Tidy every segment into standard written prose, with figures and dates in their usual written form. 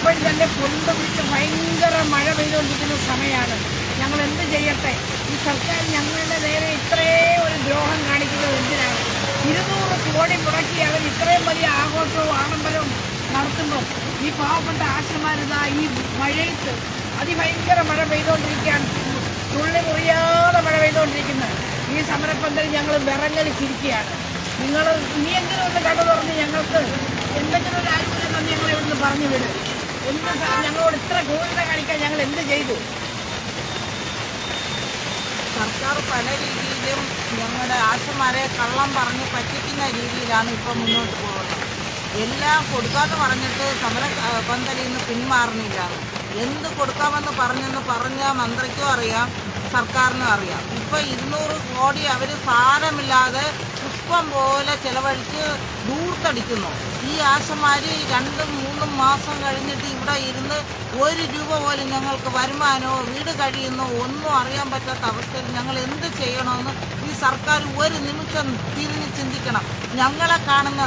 ഇപ്പോൾ തന്നെ പൊണ്ടുപിടിച്ച് ഭയങ്കര മഴ പെയ്തുകൊണ്ടിരിക്കുന്ന സമയമാണ്. ഞങ്ങൾ എന്ത് ചെയ്യട്ടെ? ഈ സർക്കാർ ഞങ്ങളുടെ നേരെ ഇത്രയും ഒരു ദ്രോഹം കാണിക്കുന്നത് എന്തിനാണ്? 200 കോടി മുടക്കി അവർ ഇത്രയും വലിയ ആഘോഷവും ആഡംബരവും നടത്തുമ്പോൾ ഈ പാവപ്പെട്ട ആശമാരിതാ ഈ മഴയത്ത് അതിഭയങ്കര മഴ പെയ്തുകൊണ്ടിരിക്കുകയാണ്. തുള്ളി മുറിയാതെ മഴ പെയ്തുകൊണ്ടിരിക്കുന്നത് ഈ സമരപ്പന്തൽ ഞങ്ങൾ വിറങ്ങലിച്ചിരിക്കുകയാണ്. നിങ്ങൾ ഇനിയെങ്കിലും ഒന്ന് കട തുറന്ന് ഞങ്ങൾക്ക് എന്തെങ്കിലും ഒരു ആനുകൂല്യം തന്നെ ഞങ്ങൾ ഇവിടുന്ന് പറഞ്ഞു വിടും. ഞങ്ങളോട് ഇത്ര ക്രൂരത കാണിക്കാൻ ഞങ്ങൾ എന്ത് ചെയ്തു? സർക്കാർ പല രീതിയിലും ഞങ്ങളുടെ ആശമാരെ കള്ളം പറഞ്ഞ് പറ്റിക്കുന്ന രീതിയിലാണ് ഇപ്പോൾ മുന്നോട്ട് പോകുന്നത്. എല്ലാം കൊടുക്കാമെന്ന് പറഞ്ഞിട്ട് സമര പന്തലിൽ നിന്ന് പിന്മാറുന്നില്ല. എന്ത് കൊടുക്കാമെന്ന് പറഞ്ഞ മന്ത്രിക്കും അറിയാം, സർക്കാരിനും അറിയാം. ഇപ്പോൾ 200 കോടി അവർ സാരമില്ലാതെ പുഷ്പം പോലെ ചെലവഴിച്ച് ദൂർത്തടിക്കുന്നു. ഈ ആശമാർ 2-3 മാസം കഴിഞ്ഞിട്ട് ഇവിടെ ഇരുന്ന് 1 രൂപ പോലും ഞങ്ങൾക്ക് വരുമാനമോ വീട് കഴിയുന്നോ ഒന്നും അറിയാൻ പറ്റാത്ത അവസ്ഥയിൽ ഞങ്ങൾ എന്ത് ചെയ്യണമെന്ന് ഈ സർക്കാർ ഒരു നിമിഷം തിരിഞ്ഞ് ചിന്തിക്കണം. ഞങ്ങളെ കാണുന്ന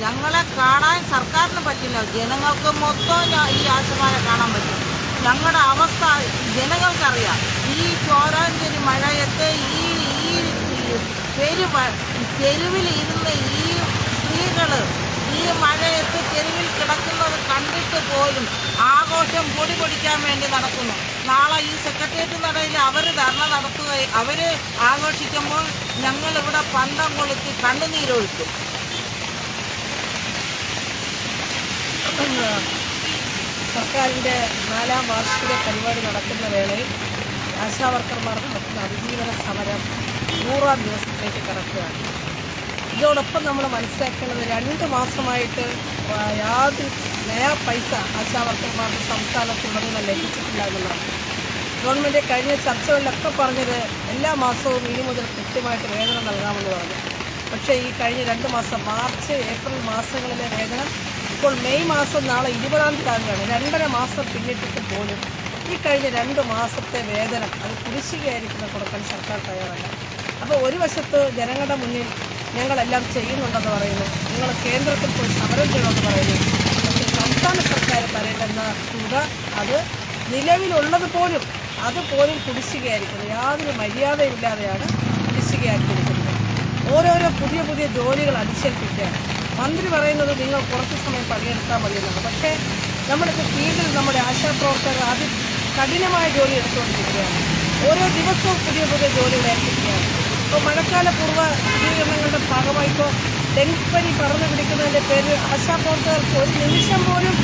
ഞങ്ങളെ കാണാൻ സർക്കാരിന് പറ്റില്ല, ജനങ്ങൾക്ക് മൊത്തം ഈ ആശമാരെ കാണാൻ പറ്റും. ഞങ്ങളുടെ അവസ്ഥ ജനങ്ങൾക്കറിയാം. ഈ ചോരാഞ്ചേരി മഴയത്ത് ഈ തെരുവിൽ ഇരുന്ന് ഈ സ്ത്രീകൾ ഈ മഴയത്ത് തെരുവിൽ കിടക്കുന്നത് കണ്ടിട്ട് പോലും ആഘോഷം പൊടി പൊടിക്കാൻ വേണ്ടി നടക്കുന്നു. നാളെ ഈ സെക്രട്ടേറിയറ്റ് നടയിൽ അവർ ധർണ നടത്തുകയും അവർ ആഘോഷിക്കുമ്പോൾ ഞങ്ങളിവിടെ പന്തം കൊളുത്തി കണ്ണുനീരൊഴുക്കും. സർക്കാരിൻ്റെ 4ാം വാർഷിക പരിപാടി നടക്കുന്ന വേളയിൽ ആശാവർക്കർമാർ നടത്തുന്ന അതിജീവന സമരം 100ാം ദിവസത്തിലേക്ക് കടക്കുകയാണ്. ഇതോടൊപ്പം നമ്മൾ മനസ്സിലാക്കേണ്ടത് 2 മാസമായിട്ട് യാതൊരു നയാ പൈസ ആശാവർക്കർമാർക്ക് സംസ്ഥാനത്തുടനീളം ലഭിച്ചിട്ടില്ല എന്നുള്ളതാണ്. ഗവൺമെൻറ് കഴിഞ്ഞ ചർച്ചകളിലൊക്കെ പറഞ്ഞത് എല്ലാ മാസവും ഇനി മുതൽ കൃത്യമായിട്ട് വേതനം നൽകാമെന്ന് പറഞ്ഞു. പക്ഷേ ഈ കഴിഞ്ഞ 2 മാസം മാർച്ച് ഏപ്രിൽ മാസങ്ങളിലെ വേതനം ഇപ്പോൾ മെയ് മാസം നാളെ 20-ാം തീയതിയാണ്. 2.5 മാസം പിന്നിട്ടിട്ട് പോലും ഈ കഴിഞ്ഞ 2 മാസത്തെ വേതനം അത് കുടിശ്ശികയായിരിക്കുന്ന കൊടുക്കാൻ സർക്കാർ തയ്യാറല്ല. അപ്പോൾ ഒരു വശത്ത് ജനങ്ങളുടെ മുന്നിൽ ഞങ്ങളെല്ലാം ചെയ്യുന്നുണ്ടെന്ന് പറയുന്നു, നിങ്ങൾ കേന്ദ്രത്തിൽ പോയി സമരം ചെയ്യണമെന്ന് പറയുന്നു. പക്ഷേ സംസ്ഥാന സർക്കാർ തരേണ്ടുന്ന തുക അത് നിലവിലുള്ളത് പോലും അതുപോലും കുടിശ്ശികയായിരിക്കുന്നത്. യാതൊരു മര്യാദയില്ലാതെയാണ് കുടിശ്ശികയാക്കിയിരിക്കുന്നത്. ഓരോരോ പുതിയ ജോലികൾ അടിച്ചേൽപ്പിക്കുകയാണ്. മന്ത്രി പറയുന്നത് നിങ്ങൾ കുറച്ച് സമയം പണിയെടുത്താൽ മതിയെന്നാണ്. പക്ഷേ നമ്മളിപ്പോൾ ഫീൽഡിൽ നമ്മുടെ ആശാപ്രവർത്തകർ കഠിനമായ ജോലി എടുത്തുകൊണ്ടിരിക്കുകയാണ്. ഓരോ ദിവസവും പുതിയ ജോലികൾ ഏൽപ്പിക്കുകയാണ്. ഇപ്പോൾ മഴക്കാല പൂർവ്വ ശുചീകരണങ്ങളുടെ ഭാഗമായി ഇപ്പോൾ ഡെങ്കിപ്പനി പറന്നു പിടിക്കുന്നതിൻ്റെ പേരിൽ ആശാപ്രവർത്തകർക്ക് ഒരു നിമിഷം പോലും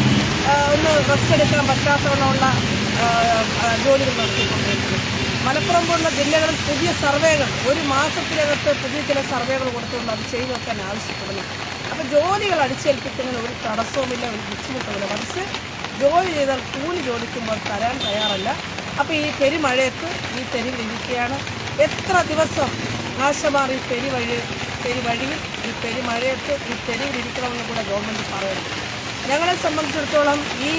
ഒന്ന് റെസ്റ്റ് എടുക്കാൻ പറ്റാത്തവണ്ണമുള്ള ജോലികൾ നടത്തിക്കൊണ്ടിരിക്കുന്നു. മലപ്പുറം പോലുള്ള ജില്ലകളിൽ പുതിയ സർവേകൾ 1 മാസത്തിനകത്ത് പുതിയ ചില സർവേകൾ കൊടുത്തുകൊണ്ട് അത് ചെയ്തു വെക്കാൻ ആവശ്യപ്പെടുന്നു. അപ്പോൾ ജോലികൾ അടിച്ചേൽപ്പിക്കുന്നതിന് ഒരു തടസ്സവുമില്ല, ഒരു ബുദ്ധിമുട്ടുമില്ല. മറിച്ച് ജോലി ചെയ്താൽ കൂലി ചോദിക്കുമ്പോൾ തരാൻ തയ്യാറല്ല. അപ്പോൾ ഈ പെരുമഴയത്ത് ഈ തെരുവിലിരിക്കുകയാണ്. എത്ര ദിവസം ആശമാർ ഈ പെരുവഴിയിൽ ഈ പെരുമഴയത്ത് ഈ തെരുവിലിരിക്കണമെന്ന് കൂടെ ഗവൺമെൻറ് പറയുന്നു. ഞങ്ങളെ സംബന്ധിച്ചിടത്തോളം ഈ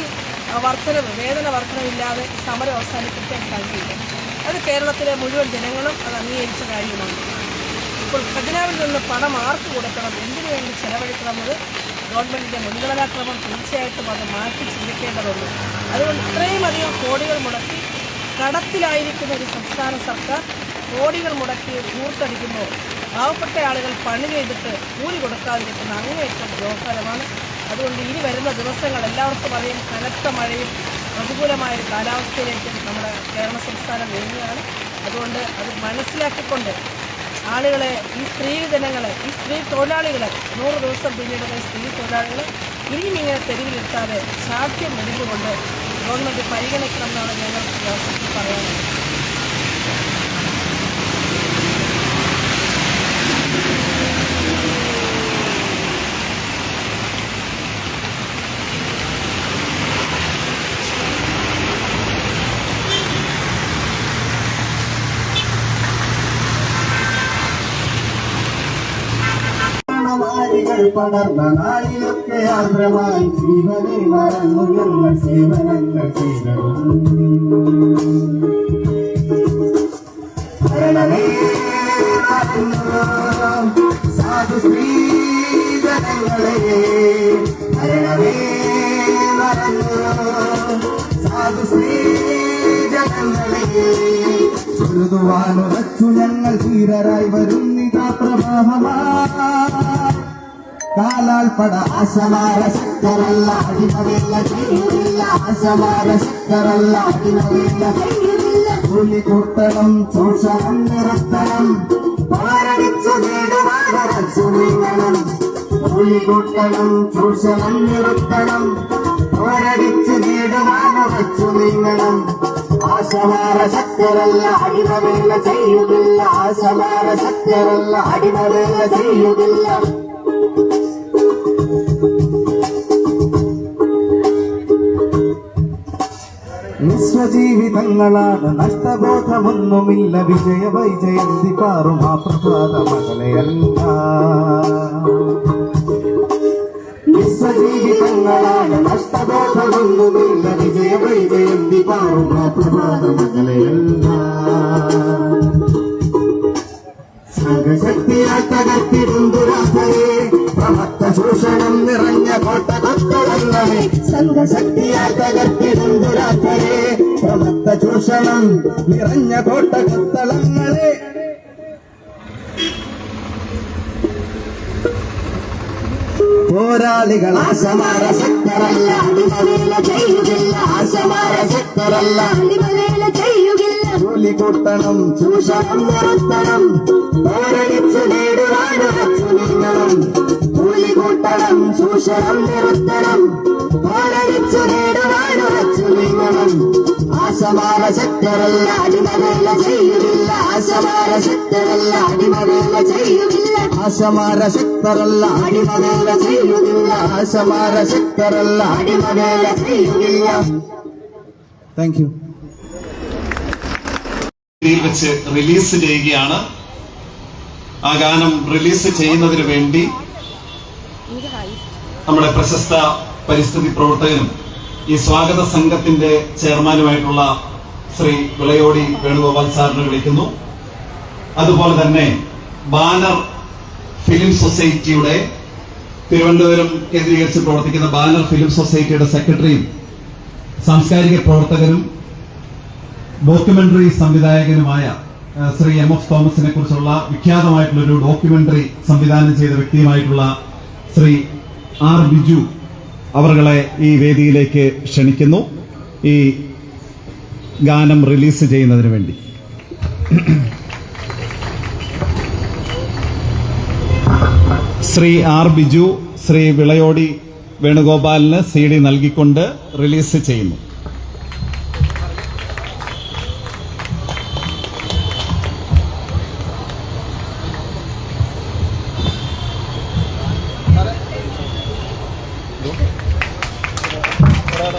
വേതന വർധനവില്ലാതെ സമരം അവസാനിപ്പിക്കാൻ കഴിയില്ല. അത് കേരളത്തിലെ മുഴുവൻ ജനങ്ങളും അത് അംഗീകരിച്ച കാര്യമാണ്. ഇപ്പോൾ ഖജനാവിൽ നിന്ന് പണം ആർക്ക് കൊടുക്കണം, എന്തിനു വേണ്ടി ചെലവഴിക്കണമെന്നത് ഗവൺമെൻറ്റിൻ്റെ മുൻഗണനാക്രമം തീർച്ചയായിട്ടും അത് മാറ്റി ചിന്തിക്കേണ്ടതുണ്ട്. അതുകൊണ്ട് ഇത്രയും അധികം കോടികൾ മുടക്കി കടത്തിലായിരിക്കുന്ന ഒരു സംസ്ഥാന സർക്കാർ കോടികൾ മുടക്കി ധൂർത്തടിക്കുമ്പോൾ പാവപ്പെട്ട ആളുകൾ പണി ചെയ്തിട്ട് കൂലി കൊടുക്കാതിരിക്കുന്ന അങ്ങേയറ്റം ദ്രോഹകരമാണ്. അതുകൊണ്ട് ഇനി വരുന്ന ദിവസങ്ങൾ എല്ലാവർക്കും അറിയാം, കനത്ത മഴയും പ്രതികൂലമായൊരു കാലാവസ്ഥയിലേക്കും നമ്മുടെ കേരള സംസ്ഥാനം നീങ്ങുകയാണ്. അതുകൊണ്ട് അത് മനസ്സിലാക്കിക്കൊണ്ട് ആളുകളെ, ഈ സ്ത്രീ തൊഴിലാളികളെ 100 ദിവസം പിന്നിടുന്ന സ്ത്രീ തൊഴിലാളികളെ ഇനിയും ഇങ്ങനെ തെരുവിലിരുത്താതെ ശാഠ്യം വെടിഞ്ഞുകൊണ്ട് ഗവൺമെൻറ് പരിഗണിക്കണമെന്നാണ് ഞങ്ങൾ പറയാനുള്ളത്. പടർന്ന നാളിലൊക്കെ ആർദ്രമായി ജീവനെ മറന്നുയർന്ന സേവനങ്ങൾ ചെയ്തതും സാധു സ്ത്രീജനങ്ങളെ മരണമേ സാധു ശ്രീജനങ്ങളെ ചുരുതുവാനുറച്ചു ഞങ്ങൾ ധീരരായി വരുന്നിതാ പ്രവാഹമാ കാലാൽ പട ആശമാര ശക്തരല്ല അടിമവില്ല ചെയ്യുന്നില്ല ആശമാര ശക്തരല്ല അടിമവില്ല ചെയ്യുന്നില്ല കൂലി കൂട്ടണം ചൂഷണം നിരത്തണം പോരടിച്ചു നേടുവാനച്ചു നീങ്ങണം കൂലി കൂട്ടണം ചൂഷണം നിരത്തണം പോരടിച്ചു നേടുവാനച്ചു നീങ്ങണം ആശമാര ശക്തരല്ല അടിമവില്ല ചെയ്യുന്നില്ല ആശമാര ശക്തരല്ല അടിമവില്ല ചെയ്യുന്നില്ല വിശ്വജീവിതങ്ങളാണ് നഷ്ടബോധമൊന്നുമില്ല വിജയ വൈജയന്തി പാറും ആ പ്രഭാത മകളെയല്ല വിശ്വജീവിതങ്ങളാണ് നഷ്ടബോധമൊന്നുമില്ല വിജയ വൈജയന്തി പാറും ആ പ്രഭാത മകളെയല്ല സംഘശക്തിയാൽ തകർത്തിടും ദുരാധയെ പ്രമത്ത ചൂഷണം നിറഞ്ഞ കോട്ട കൊത്തളങ്ങളെ സംഘശക്തിയാൽ തകർത്തിടും ദുരാധയെ പ്രമത്ത ചൂഷണം നിറഞ്ഞ കോട്ട കൊത്തളങ്ങളെ പോരാളികൾ ആശമാര ശക്തരല്ല അടിമവേല ചെയ്യുകില്ല ആശമാര ശക്തരല്ല അടിമവേല ചെയ്യുകില്ല കൂലി കൂട്ടണം ചൂഷണം നിരത്തണം പോരടിച്ചു നേടുവാനുറച്ചു നീങ്ങണം കൂലി കൂട്ടണം ചൂഷണം നിരത്തണം പോരടിച്ചു നേടുവാനുറച്ചു നീങ്ങണം ആശമാര ശക്തരല്ല അടിമവേല ചെയ്യുകില്ല ആശമാര ശക്തരല്ല അടിമവേല ചെയ്യുകില്ല ആശമാര ശക്തരല്ല അടിമവേല ചെയ്യുകില്ല ആശമാര ശക്തരല്ല അടിമവേല ചെയ്യുകില്ല. Thank you. വെച്ച് റിലീസ് ചെയ്യുകയാണ്. ആ ഗാനം റിലീസ് ചെയ്യുന്നതിന് വേണ്ടി നമ്മുടെ പ്രശസ്ത പരിസ്ഥിതി പ്രവർത്തകനും ഈ സ്വാഗത സംഘത്തിന്റെ ചെയർമാനുമായിട്ടുള്ള ശ്രീ വിളയോടി വേണുഗോപാൽ സാറിനെ വിളിക്കുന്നു. അതുപോലെ തന്നെ ബാനർ ഫിലിം സൊസൈറ്റിയുടെ തിരുവനന്തപുരം കേന്ദ്രീകരിച്ച് പ്രവർത്തിക്കുന്ന ബാനർ ഫിലിം സൊസൈറ്റിയുടെ സെക്രട്ടറിയും സാംസ്കാരിക പ്രവർത്തകരും ഡോക്യുമെന്ററി സംവിധായകനുമായ ശ്രീ എം എഫ് തോമസിനെ കുറിച്ചുള്ള വിഖ്യാതമായിട്ടുള്ളൊരു ഡോക്യുമെന്ററി സംവിധാനം ചെയ്ത വ്യക്തിയുമായിട്ടുള്ള ശ്രീ ആർ ബിജു അവരുടെ ഈ വേദിയിലേക്ക് ക്ഷണിക്കുന്നു ഈ ഗാനം റിലീസ് ചെയ്യുന്നതിന് വേണ്ടി. ശ്രീ ആർ ബിജു ശ്രീ വിളയോടി വേണുഗോപാലിന് CD നൽകിക്കൊണ്ട് റിലീസ് ചെയ്യുന്നു.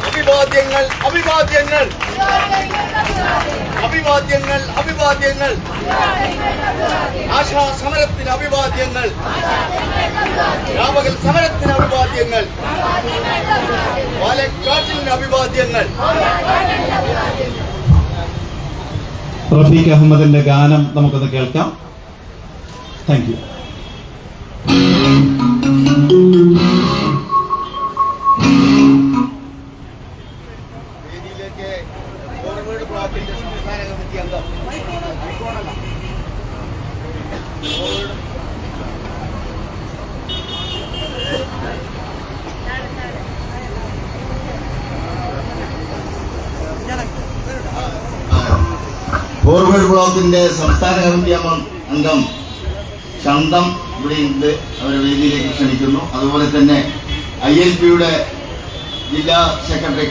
അഭിവാദ്യങ്ങൾ അഭിവാദ്യങ്ങൾ അഭിവാദ്യങ്ങൾ അഭിവാദ്യങ്ങൾ ആശാ സമരത്തിന് അഭിവാദ്യങ്ങൾ രാപകൽ സമരത്തിന് അഭിവാദ്യങ്ങൾ പാലക്കാട്ടിന് അഭിവാദ്യങ്ങൾ. റഫീഖ് അഹമ്മദിന്റെ ഗാനം നമുക്കൊന്ന് കേൾക്കാം. Thank you. വേദിയിലേക്ക് ഫോർവേഡ് ബ്ലോക്കിന്റെ സംസ്ഥാന കമ്മിറ്റി അംഗം ഫോർവേഡ് ബ്ലോക്കിന്റെ സംസ്ഥാന കമ്മിറ്റി അംഗം ചന്തം ഇവിടെയുണ്ട്. അവരെ വേദിയിലേക്ക് ക്ഷണിക്കുന്നു. അതുപോലെ തന്നെ ILP യുടെ ജില്ലാ സെക്രട്ടറി